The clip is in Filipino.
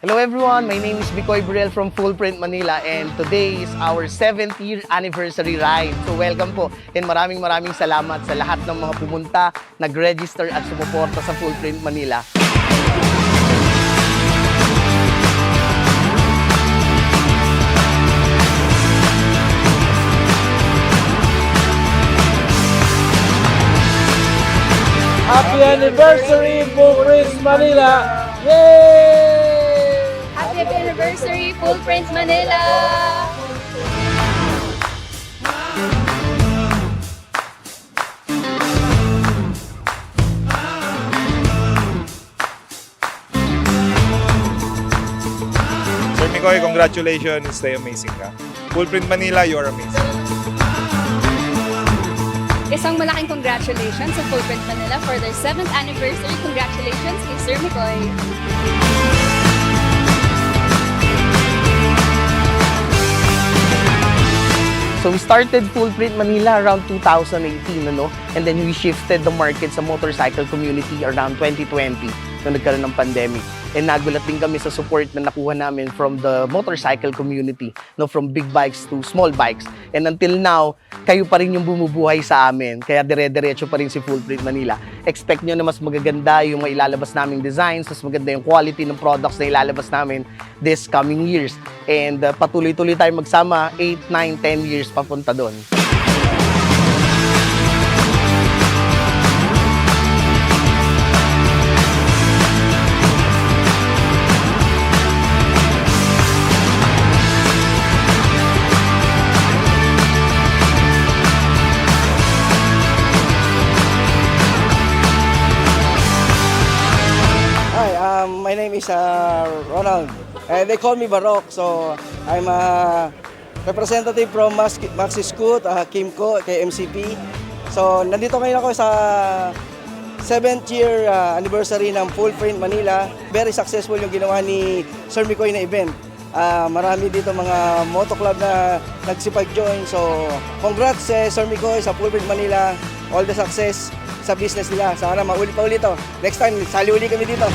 Hello everyone, my name is Bicoy Burel from Fullprint Manila and today is our 7th year anniversary ride. So welcome po and maraming salamat sa lahat ng mga pumunta, nag-register at sumuporta sa Fullprint Manila. Happy anniversary, Fullprint Manila! Yay! Happy anniversary, Fullprint Manila! Sir Mikoy, congratulations. Stay amazing ka. Fullprint Manila, you're amazing. Isang malaking congratulations sa Fullprint Manila for their 7th anniversary. Congratulations kay Sir Mikoy! So we started Fullprint Manila around 2018, and then we shifted the market sa motorcycle community around 2020 nung nagkaroon ng pandemic. And nagulat din kami sa support na nakuha namin from the motorcycle community, from big bikes to small bikes. And until now, kayo pa rin yung bumubuhay sa amin, kaya dire-diretso pa rin si Fullprint Manila. Expect nyo na mas magaganda yung mga ilalabas naming designs, mas maganda yung quality ng products na ilalabas namin this coming years. And patuloy-tuloy tayo magsama, 8, 9, 10 years papunta doon. My name is Ronald. They call me Barok, so I'm a representative from Maxi Scoot, Kimco, kay MCP. So nandito ngayon ako sa 7th year anniversary ng Fullprint Manila. Very successful yung ginawa ni Sir Mikoy na event. Marami dito mga moto club na nagsipag-join. So congrats Sir Mikoy sa Fullprint Manila. All the success sa business nila. Sana maulit pa ulit to. Next time, sali uli kami dito.